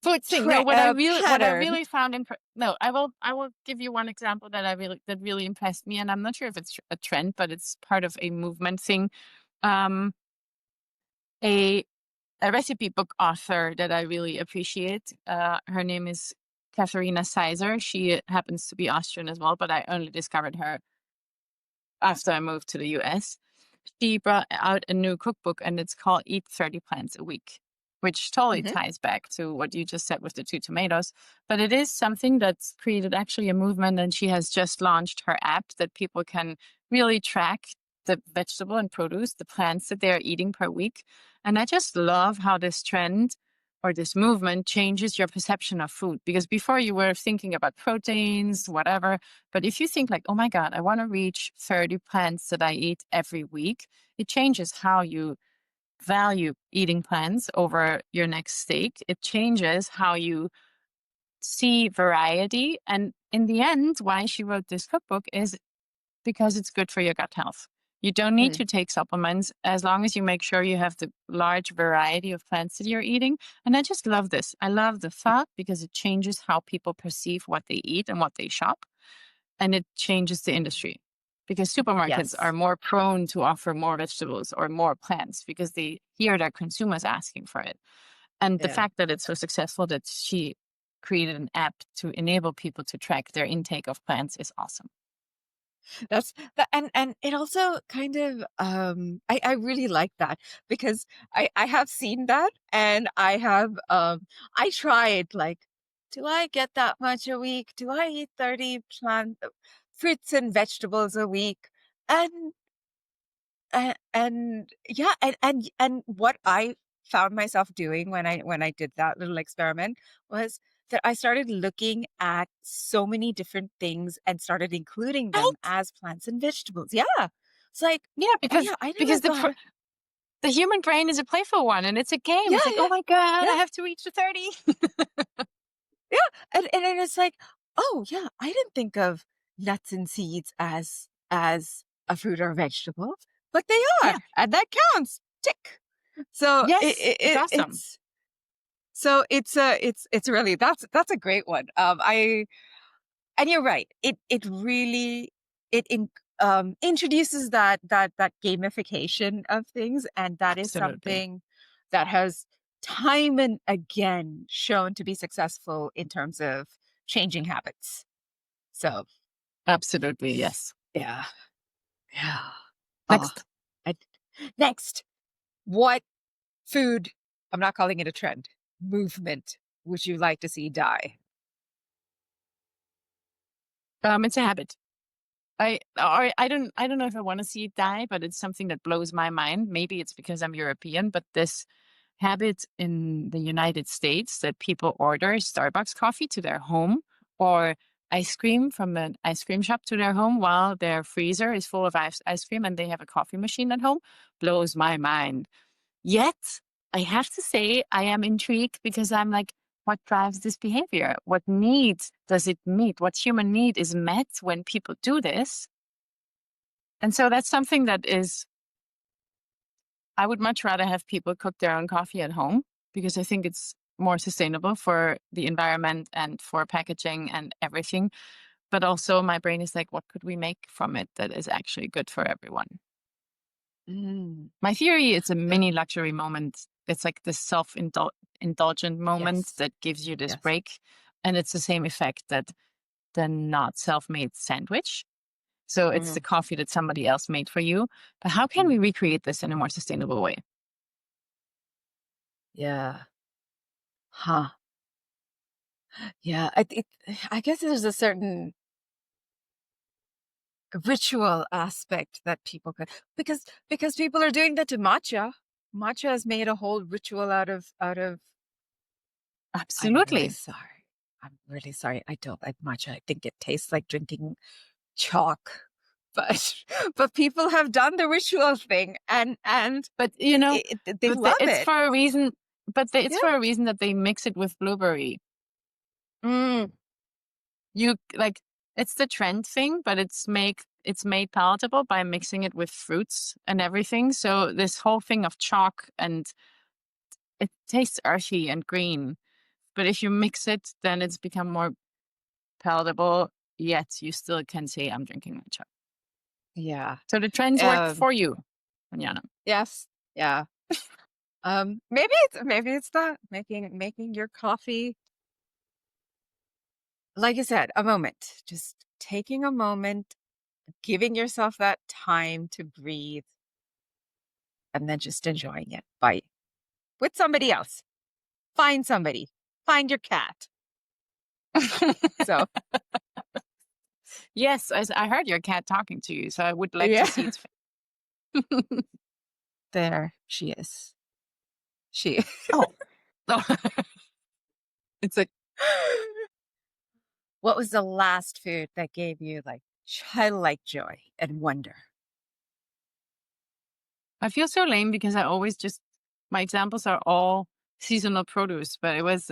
food thing. No, what I pattern. really found no, I will give you one example that really impressed me, and I'm not sure if it's a trend, but it's part of a movement thing. Um, a recipe book author that I really appreciate. Her name is Katharina Sizer. She happens to be Austrian as well, but I only discovered her after I moved to the US. She brought out a new cookbook, and it's called Eat 30 Plants a Week, which totally Hmm. ties back to what you just said with the two tomatoes. But it is something that's created actually a movement, and she has just launched her app that people can really track the vegetable and produce, the plants that they're eating per week. And I just love how this trend or this movement changes your perception of food, because before you were thinking about proteins, whatever, but if you think like, oh my God, I want to reach 30 plants that I eat every week, it changes how you value eating plants over your next steak. It changes how you see variety. And in the end, why she wrote this cookbook is because it's good for your gut health. You don't need Mm, to take supplements as long as you make sure you have the large variety of plants that you're eating. And I just love this. I love the thought, because it changes how people perceive what they eat and what they shop, and it changes the industry, because supermarkets are yes. more prone to offer more vegetables or more plants because they hear their consumers asking for it. And the Yeah. fact that it's so successful that she created an app to enable people to track their intake of plants is awesome. That's that, and it also kind of I really like that because I have seen that, and I tried, like, do I get that much a week? Do I eat 30 fruits and vegetables a week? And and yeah, and what I found myself doing when I did that little experiment was that I started looking at so many different things and started including them Right? as plants and vegetables. Yeah. It's like, Yeah, oh yeah, I never because thought. the human brain is a playful one, and it's a game. Yeah, It's like, oh yeah, my god, I yeah, have to reach the 30. yeah. And then it's like, oh yeah, I didn't think of nuts and seeds as a fruit or a vegetable, but they are, Yeah. and that counts. Tick. So Yes, it's awesome. it's really, that's a great one. I And you're right. It really introduces that gamification of things, and that is Absolutely. something that has time and again shown to be successful in terms of changing habits. So Absolutely. Yes. yeah, yeah. Oh, Next. I, next, what food? I'm not calling it a trend. Movement would you like to see die? It's a habit. I don't know if I want to see it die, but it's something that blows my mind. Maybe it's because I'm European, but this habit in the United States that people order Starbucks coffee to their home or ice cream from an ice cream shop to their home while their freezer is full of ice cream and they have a coffee machine at home blows my mind. Yet, I have to say, I am intrigued because I'm like, what drives this behavior? What needs does it meet? What human need is met when people do this? And so that's something that is, I would much rather have people cook their own coffee at home because I think it's more sustainable for the environment and for packaging and everything. But also, my brain is like, what could we make from it that is actually good for everyone? Mm, My theory is a yeah. mini luxury moment. It's like this indulgent moment Yes. that gives you this Yes. break. And it's the same effect that the not self made sandwich. So it's the Mm, coffee that somebody else made for you. But how can mm, we recreate this in a more sustainable way? yeah. Huh. Yeah, I guess there's a certain ritual aspect that people could, because people are doing that to matcha. Matcha has made a whole ritual out of. I'm really Absolutely. sorry. I'm really sorry. I don't like matcha. I think it tastes like drinking chalk. But but people have done the ritual thing, and But, they love it's it. for a reason. It's Yeah. for a reason that they mix it with blueberry. Mm, You like it's the trend thing, but it's made palatable by mixing it with fruits and everything. So this whole thing of chalk and it tastes earthy and green, but if you mix it, then it's become more palatable. Yet you still can say I'm drinking matcha. yeah. So the trends work Um. for you, Manjana. Yes. Yeah. Maybe it's that making your coffee, like I said, a moment. Just taking a moment, giving yourself that time to breathe, and then just enjoying it by with somebody else. Find somebody. Find your cat. So Yes, I heard your cat talking to you, so I would like to yeah. see its face. There she is. She Oh. Oh. It's like What was the last food that gave you like childlike joy and wonder? I feel so lame because I always just my examples are all seasonal produce, but it was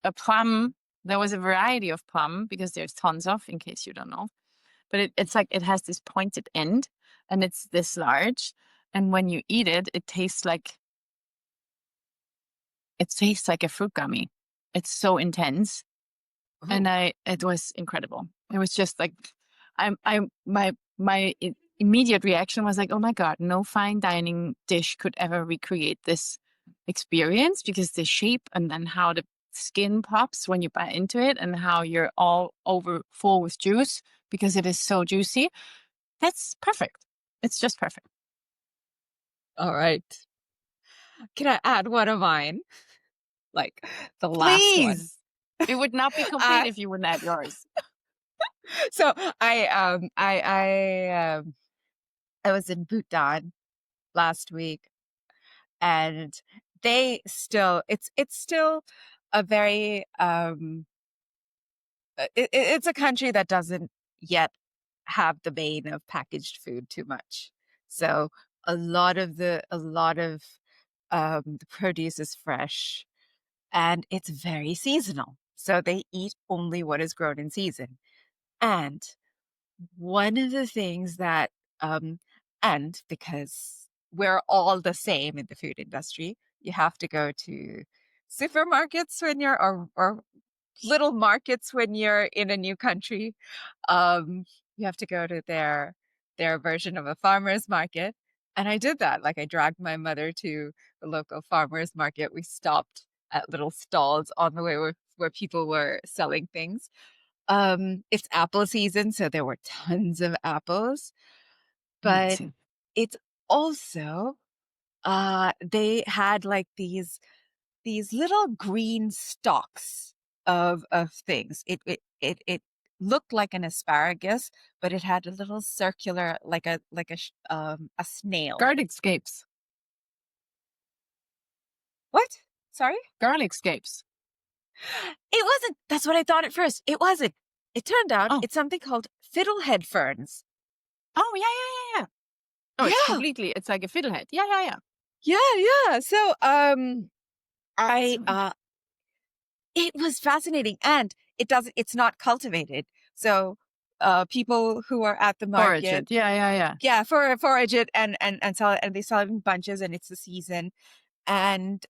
a plum. There was a variety of plum because there's tons of, in case you don't know. But it's like it has this pointed end and it's this large. And when you eat it, it tastes like a fruit gummy. It's so intense. And Ooh. it was incredible. It was just like I my immediate reaction was like, oh my God, no fine dining dish could ever recreate this experience because the shape and then how the skin pops when you bite into it and how you're all over full with juice because it is so juicy. That's perfect. It's just perfect. All right. Can I add one of mine? Like the last one. Please. It would not be complete Uh, if you wouldn't add yours. so I was in Bhutan last week, and it's still a very it's a country that doesn't yet have the bane of packaged food too much. So a lot of the produce is fresh, and it's very seasonal. So they eat only what is grown in season. And one of the things that um and because we're all the same in the food industry, you have to go to supermarkets when you're or little markets when you're in a new country. um you have to go to their version of a farmer's market, and I did that. Like, I dragged my mother to the local farmer's market. We stopped at little stalls on the way where people were selling things. It's apple season, so there were tons of apples, but Amazing. it's also they had like these little green stalks of things. It looked like an asparagus, but it had a little circular, a snail. Garlic scapes. What? Sorry? Garlic scapes. It wasn't. That's what I thought at first. It wasn't. It turned out Oh. it's something called fiddlehead ferns. Oh, yeah, yeah, yeah, yeah. Oh, it's Yeah, completely, it's like a fiddlehead. Yeah, yeah, yeah. yeah. So, I So it was fascinating, and it's not cultivated. So, people who are at the forage market, it. Yeah, yeah, yeah. yeah, forage it and sell it, and they sell it in bunches, and it's the season. And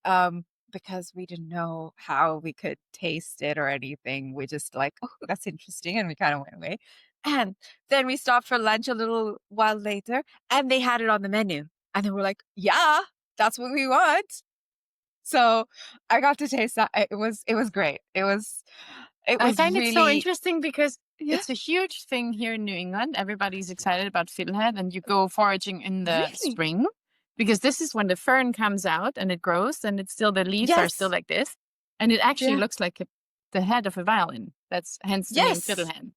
because we didn't know how we could taste it or anything, we just like, oh, that's interesting, and we kind of went away. And then we stopped for lunch a little while later, and they had it on the menu, and then we're like, yeah, that's what we want. So I got to taste that. It was great. It I was find it so really, interesting because yeah, it's a huge thing here in New England. Everybody's excited about fiddlehead, and you go foraging in the really, spring because this is when the fern comes out and it grows, and it's still the leaves are still yes, like this, and it actually yeah, looks like the head of a violin. That's hence the name yes, fiddlehead.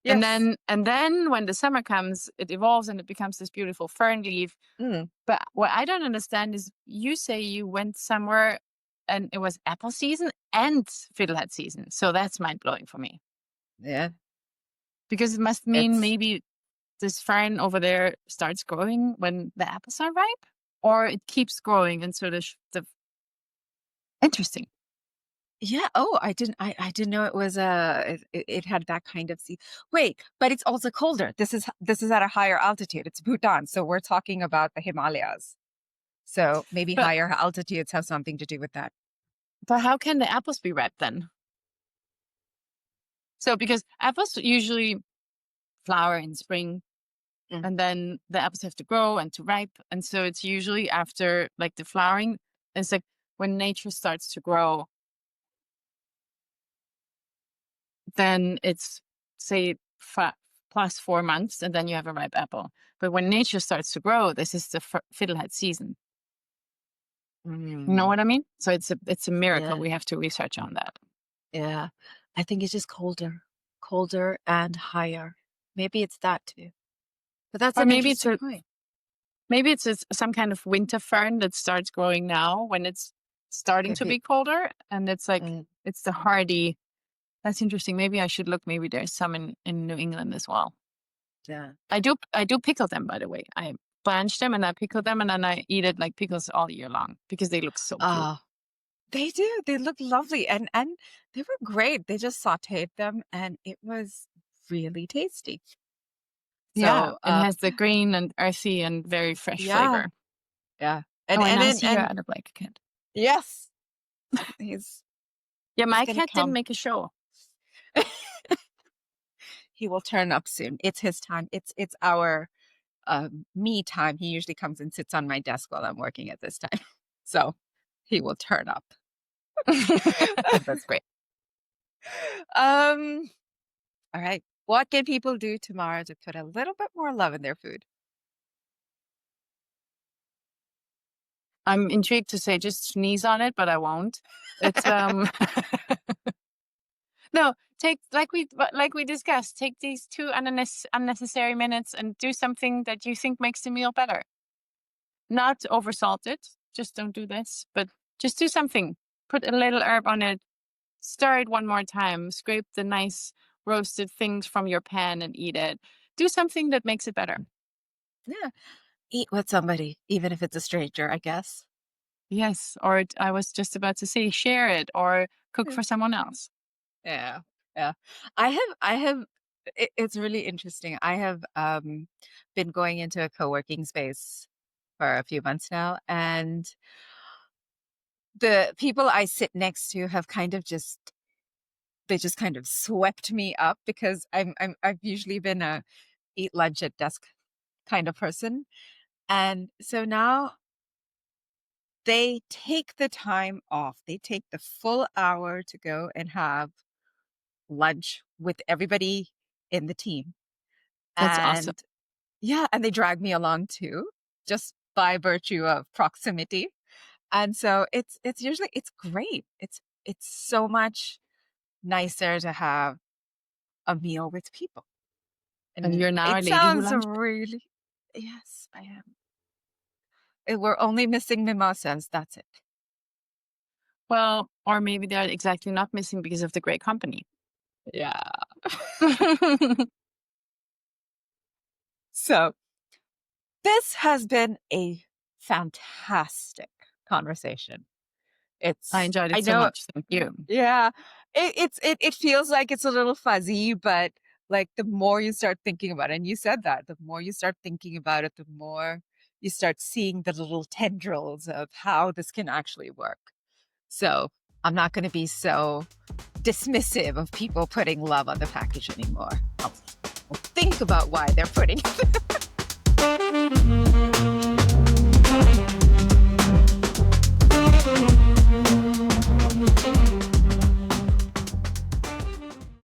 And yes. then when the summer comes, it evolves and it becomes this beautiful fern leaf. Mm, But what I don't understand is you say you went somewhere and it was apple season and fiddlehead season. So that's mind blowing for me yeah, because it must mean it's maybe this fern over there starts growing when the apples are ripe, or it keeps growing. And so the interesting. yeah. Oh, I didn't know it was it had that kind of sea. Wait, but it's also colder. This is at a higher altitude. It's Bhutan, so we're talking about the Himalayas. So maybe But higher altitudes have something to do with that. but how can the apples be ripe then? So because apples usually flower in spring Mm. and then the apples have to grow and to ripe. And so it's usually after like the flowering. It's like when nature starts to grow, then it's say plus 4 months, and then you have a ripe apple. But when nature starts to grow, this is the fiddlehead season. You know Mm, what I mean? So it's a miracle. yeah. We have to research on that. Yeah, I think it's just colder and higher. Maybe it's that too. But that's Or an interesting point. maybe it's some kind of winter fern that starts growing now when it's starting Could to be. be colder, and it's like Mm, it's the hardy. That's interesting. Maybe I should look. Maybe there's some in New England as well. yeah. I do pickle them, by the way. I blanch them and I pickle them, and then I eat it like pickles all year long because they look so cute. Ah, they do. They look lovely, and they were great. They just sautéed them, and it was really tasty. Yeah, So, it has the green and earthy and very fresh yeah, flavor. yeah, Oh, and and now then see you're and out of like a cat. yes, he's Yeah, he's my gonna cat didn't come. make a show. He will turn up soon. It's his time. It's our me time. He usually comes and sits on my desk while I'm working at this time. So he will turn up. That's great. um, all right. What can people do tomorrow to put a little bit more love in their food? I'm intrigued to say just sneeze on it, but I won't. It's no, take like we discussed, take these 2 unnecessary minutes and do something that you think makes the meal better. Not oversalt it, just don't do this, but just do something. Put a little herb on it, stir it one more time, scrape the nice roasted things from your pan and eat it. Do something that makes it better. Yeah. Eat with somebody, even if it's a stranger, I guess. Yes, or I was just about to say share it or cook Yeah. for someone else. Yeah. Yeah. It's really interesting. I have been going into a co-working space for a few months now, and the people I sit next to have kind of just they just kind of swept me up because I've usually been a eat lunch at desk kind of person. And so now they take the time off. They take the full hour to go and have lunch with everybody in the team. That's awesome. And yeah, and they drag me along too, just by virtue of proximity. And so it's usually it's great. It's so much nicer to have a meal with people. And And you're now a it lady who sounds lunches. really yes, I am. We're only missing mimosas. That's it. Well, or maybe they're exactly not missing because of the great company. Yeah. So this has been a fantastic conversation. I It's enjoyed I it so know much. Thank you. yeah. It feels like it's a little fuzzy, but like the more you start thinking about it, and you said that, the more you start thinking about it, the more you start seeing the little tendrils of how this can actually work. So I'm not going to be so dismissive of people putting love on the package anymore. I'll think about why they're putting it.